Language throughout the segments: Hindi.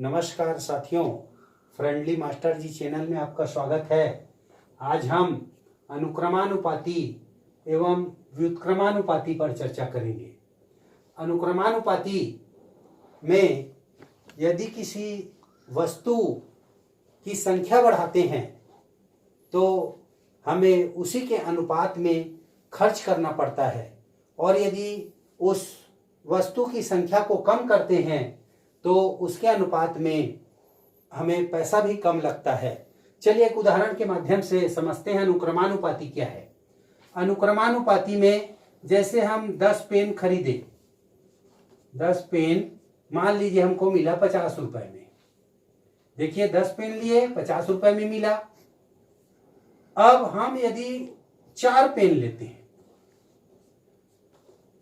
नमस्कार साथियों, फ्रेंडली मास्टर जी चैनल में आपका स्वागत है। आज हम अनुक्रमानुपाती एवं व्युत्क्रमानुपाती पर चर्चा करेंगे। अनुक्रमानुपाती में यदि किसी वस्तु की संख्या बढ़ाते हैं तो हमें उसी के अनुपात में खर्च करना पड़ता है, और यदि उस वस्तु की संख्या को कम करते हैं तो उसके अनुपात में हमें पैसा भी कम लगता है। चलिए एक उदाहरण के माध्यम से समझते हैं अनुक्रमानुपाती क्या है। अनुक्रमानुपाती में जैसे हम 10 पेन खरीदे, 10 पेन मान लीजिए हमको मिला 50 रुपए में। देखिए 10 पेन लिए 50 रुपए में मिला। अब हम यदि 4 पेन लेते हैं,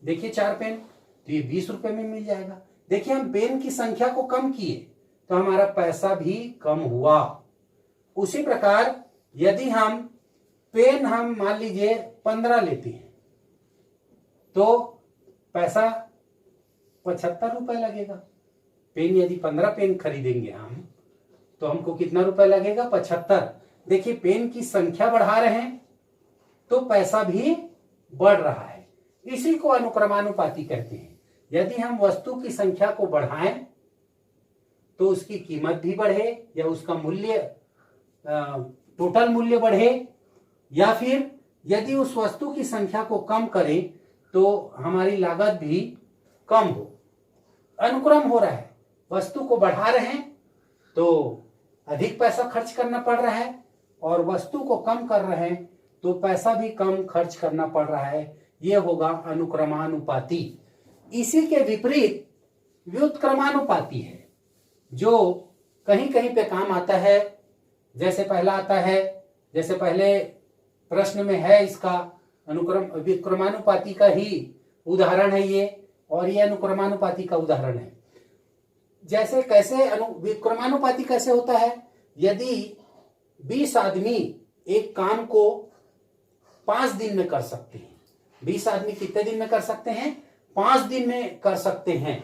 देखिए 4 पेन तो ये 20 रुपए में मिल जाएगा। देखिए हम पेन की संख्या को कम किए तो हमारा पैसा भी कम हुआ। उसी प्रकार यदि हम पेन मान लीजिए 15 लेते हैं तो पैसा 75 रुपए लगेगा। पेन यदि 15 पेन खरीदेंगे हम तो हमको कितना रुपए लगेगा? 75। देखिए पेन की संख्या बढ़ा रहे हैं तो पैसा भी बढ़ रहा है। इसी को अनुक्रमानुपाती कहते हैं। यदि हम वस्तु की संख्या को बढ़ाएं तो उसकी कीमत भी बढ़े, या उसका मूल्य टोटल मूल्य बढ़े, या फिर यदि उस वस्तु की संख्या को कम करें तो हमारी लागत भी कम हो। अनुक्रम हो रहा है, वस्तु को बढ़ा रहे हैं तो अधिक पैसा खर्च करना पड़ रहा है, और वस्तु को कम कर रहे हैं तो पैसा भी कम खर्च करना पड़ रहा है। यह होगा अनुक्रमानुपाती। इसी के विपरीत व्युत्क्रमानुपाती है, जो कहीं कहीं पे काम आता है। जैसे पहला आता है, जैसे पहले प्रश्न में है, इसका व्युत्क्रमानुपाती का ही उदाहरण है ये, और ये अनुक्रमानुपाती का उदाहरण है। जैसे कैसे व्युत्क्रमानुपाती कैसे होता है? यदि 20 आदमी एक काम को 5 दिन में कर सकते हैं, 20 आदमी कितने दिन में कर सकते हैं? 5 दिन में कर सकते हैं।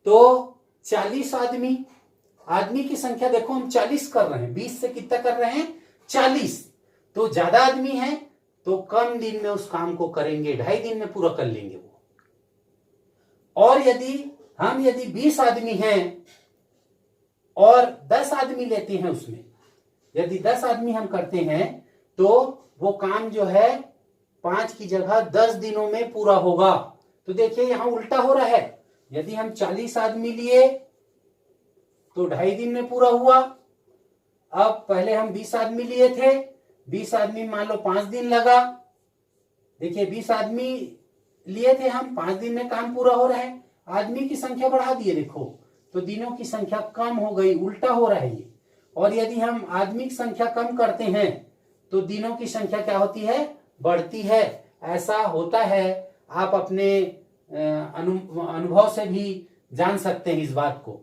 तो 40 आदमी की संख्या देखो, हम 40 कर रहे हैं, 20 से कितना कर रहे हैं? 40। तो ज्यादा आदमी है तो कम दिन में उस काम को करेंगे, 2.5 दिन में पूरा कर लेंगे वो। और यदि 20 आदमी हैं और 10 आदमी लेते हैं, उसमें यदि 10 आदमी हम करते हैं तो वो काम जो है 5 की जगह 10 दिनों में पूरा होगा। तो देखिए यहां उल्टा हो रहा है। यदि हम 40 आदमी लिए तो 2.5 दिन में पूरा हुआ। अब पहले हम 20 आदमी लिए थे, 20 आदमी मान लो 5 दिन लगा। देखिए 20 आदमी लिए थे हम, 5 दिन में काम पूरा हो रहा है। आदमी की संख्या बढ़ा दिए, देखो तो दिनों की संख्या कम हो गई, उल्टा हो रहा है ये। और यदि हम आदमी की संख्या कम करते हैं तो दिनों की संख्या क्या होती है? बढ़ती है। ऐसा होता है, आप अपने अनुभव से भी जान सकते हैं इस बात को।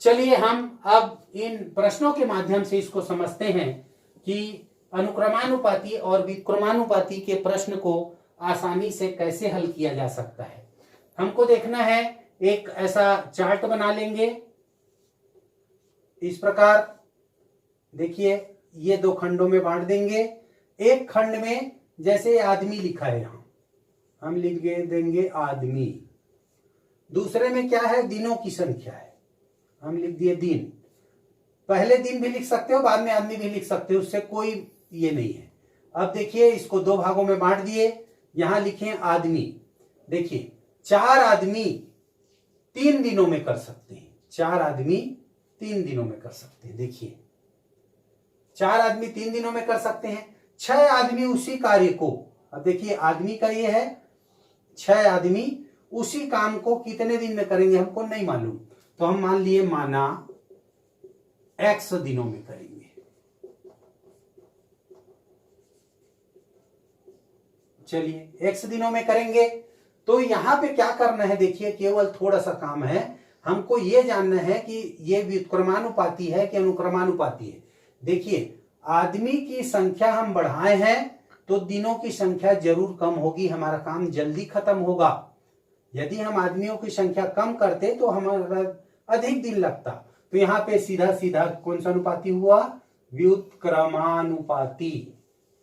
चलिए हम अब इन प्रश्नों के माध्यम से इसको समझते हैं कि अनुक्रमानुपाती और व्युत्क्रमानुपाती के प्रश्न को आसानी से कैसे हल किया जा सकता है। हमको देखना है, एक ऐसा चार्ट बना लेंगे इस प्रकार। देखिए ये 2 खंडों में बांट देंगे। एक खंड में जैसे आदमी लिखा है, यहां हम लिख देंगे आदमी। दूसरे में क्या है? दिनों की संख्या है, हम लिख दिए दिन। पहले दिन भी लिख सकते हो, बाद में आदमी भी लिख सकते हो, उससे कोई ये नहीं है। अब देखिए इसको 2 भागों में बांट दिए। यहां लिखे आदमी। देखिए 4 आदमी 3 दिनों में कर सकते हैं, 4 आदमी 3 दिनों में कर सकते हैं। देखिए 4 आदमी 3 दिनों में कर सकते हैं। 6 आदमी उसी कार्य को, अब देखिए आदमी का ये है, 6 आदमी उसी काम को कितने दिन में करेंगे हमको नहीं मालूम, तो हम मान लिए माना X दिनों में करेंगे। चलिए X दिनों में करेंगे। तो यहां पे क्या करना है? देखिए केवल थोड़ा सा काम है, हमको ये जानना है कि ये व्युत्क्रमानुपाती है कि अनुक्रमानुपाती है। देखिए आदमी की संख्या हम बढ़ाए हैं तो दिनों की संख्या जरूर कम होगी, हमारा काम जल्दी खत्म होगा। यदि हम आदमियों की संख्या कम करते तो हमारा अधिक दिन लगता। तो यहाँ पे सीधा सीधा कौन सा अनुपाती हुआ, व्युत्क्रमानुपाती।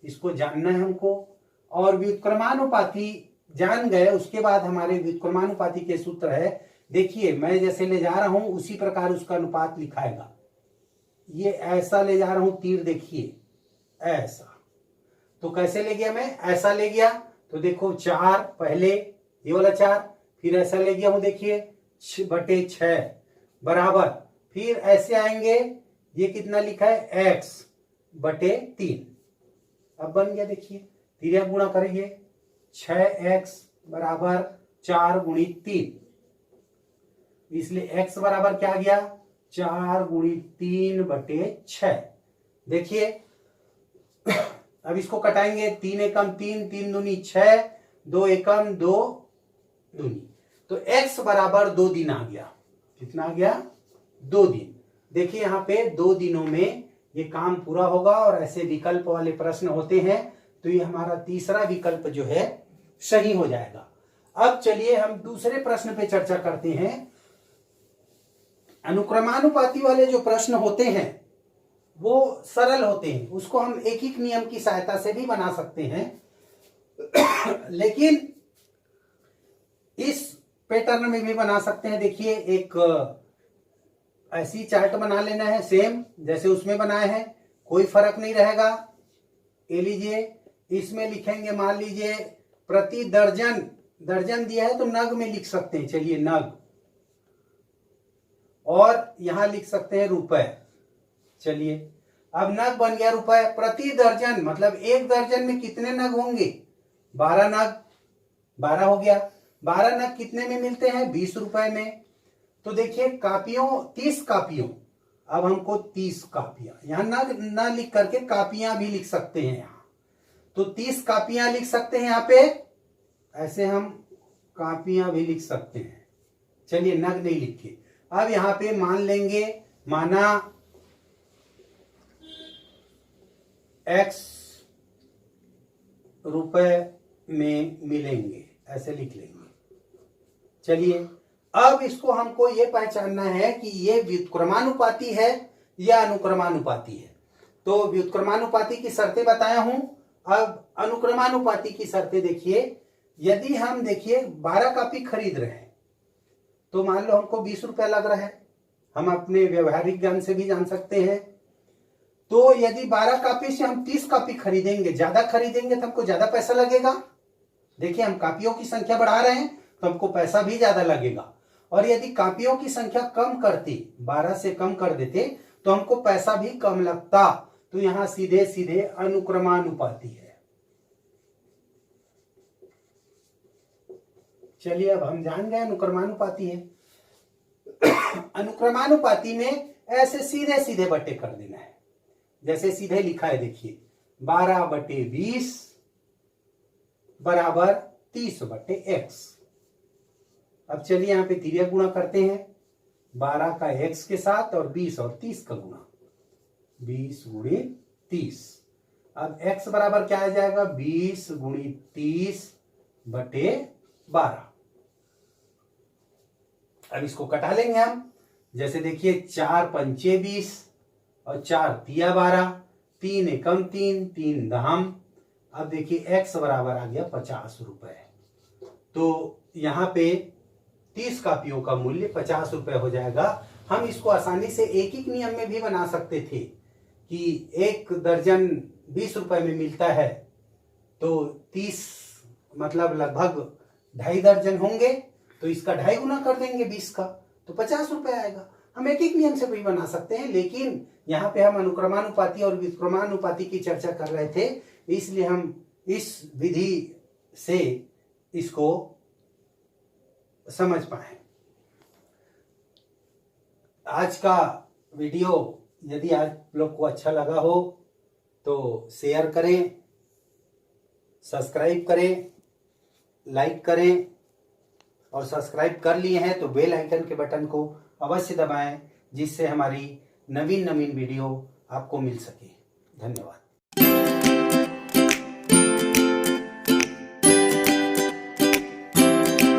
इसको जानना है हमको। और व्युत्क्रमानुपाती जान गए, उसके बाद हमारे व्युत्क्रमानुपाती के सूत्र है, देखिए मैं जैसे ले जा रहा हूं उसी प्रकार उसका अनुपात लिखाएगा। ये ऐसा ले जा रहा हूं तीर, देखिए ऐसा, तो कैसे ले गया मैं, ऐसा ले गया तो देखो 4 पहले, ये वाला 4, फिर ऐसा ले गया हूं, देखिए 6/6 बराबर, फिर ऐसे आएंगे, ये कितना लिखा है x/3। अब बन गया, देखिए तिर्यक गुणा करिए, 6x बराबर 4 गुणित 3, इसलिए x बराबर क्या आ गया, 4 गुणित 3/6। देखिए अब इसको कटाएंगे, 3 एकम 3, 3 दूनी 6, 2 एकम 2 दूनी, तो x बराबर 2 दिन आ गया। कितना आ गया, 2 दिन। देखिए यहाँ पे 2 दिनों में ये काम पूरा होगा। और ऐसे विकल्प वाले प्रश्न होते हैं तो ये हमारा तीसरा विकल्प जो है सही हो जाएगा। अब चलिए हम दूसरे प्रश्न पे चर्चा करते हैं। अनुक्रमानुपाती वाले जो प्रश्न होते हैं वो सरल होते हैं, उसको हम एक एक नियम की सहायता से भी बना सकते हैं लेकिन इस पैटर्न में भी बना सकते हैं। देखिए एक ऐसी चार्ट बना लेना है सेम जैसे उसमें बनाए हैं, कोई फर्क नहीं रहेगा। ये लीजिए, इसमें लिखेंगे, मान लीजिए प्रति दर्जन, दर्जन दिया है तो नग में लिख सकते हैं, चलिए नग, और यहां लिख सकते हैं रुपए। चलिए अब नग बन गया रुपए, प्रति दर्जन मतलब एक दर्जन में कितने नग होंगे, 12 नग, 12 हो गया। 12 नग कितने में मिलते हैं, 20 रुपए में। तो देखिए कापियों, 30 कापियों, अब हमको 30 कापियां, यहां नग ना लिख करके कापियां भी लिख सकते हैं यहां, तो 30 कापियां लिख सकते हैं यहां पे, ऐसे हम कापियां भी लिख सकते हैं। चलिए नग नहीं लिखे। अब यहां पे मान लेंगे, माना x रुपए में मिलेंगे, ऐसे लिख लेंगे। चलिए अब इसको हमको ये पहचानना है कि ये व्युत्क्रमानुपाती है या अनुक्रमानुपाती है। तो व्युत्क्रमानुपाती की शर्तें बताया हूं। अब अनुक्रमानुपाती की शर्तें देखिए, यदि हम देखिए 12 कापी खरीद रहे हैं तो मान लो हमको 20 रुपया लग रहा है, हम अपने व्यवहारिक ज्ञान से भी जान सकते हैं। तो यदि 12 कापी से हम 30 कापी खरीदेंगे, ज्यादा खरीदेंगे तो हमको ज्यादा पैसा लगेगा। देखिए हम कापियों की संख्या बढ़ा रहे हैं तो हमको पैसा भी ज्यादा लगेगा। और यदि कापियों की संख्या कम करती, 12 से कम कर देते तो हमको पैसा भी कम लगता। तो यहां सीधे सीधे अनुक्रमानुपाती है। चलिए अब हम जान गए अनुक्रमानुपाती है। अनुक्रमानुपाती में ऐसे सीधे सीधे बट्टे कर देना है, जैसे सीधे लिखा है, देखिए 12/20 बराबर 30/x। अब चलिए यहां पे तिर्यक गुणा करते हैं, 12 का x के साथ और 20 और 30 का गुणा, 20 गुणित 30। अब x बराबर क्या आ जाएगा, 20 गुणित 30/12। अब इसको कटा लेंगे हम, जैसे देखिए 4 पंचे 20 और 4 तिया 12, 3 एकम 3, 3 दहम। अब देखिए x बराबर आ गया 50 रुपए। तो यहां पे 30 कापियों का मूल्य 50 रुपए हो जाएगा। हम इसको आसानी से एक एक नियम में भी बना सकते थे कि एक दर्जन 20 रुपए में मिलता है तो 30 मतलब लगभग 2.5 दर्जन होंगे, तो इसका 2.5 गुना कर देंगे 20 का, तो 50 रुपए आएगा। हम एक एक नियम से भी बना सकते हैं, लेकिन यहाँ पे हम अनुक्रमानुपाती और व्युत्क्रमानुपाती की चर्चा कर रहे थे, इसलिए हम इस विधि से इसको समझ पाए। आज का वीडियो यदि आप लोग को अच्छा लगा हो तो शेयर करें, सब्सक्राइब करें, लाइक करें, और सब्सक्राइब कर लिए हैं तो बेल आइकन के बटन को अवश्य दबाएं, जिससे हमारी नवीन वीडियो आपको मिल सके। धन्यवाद।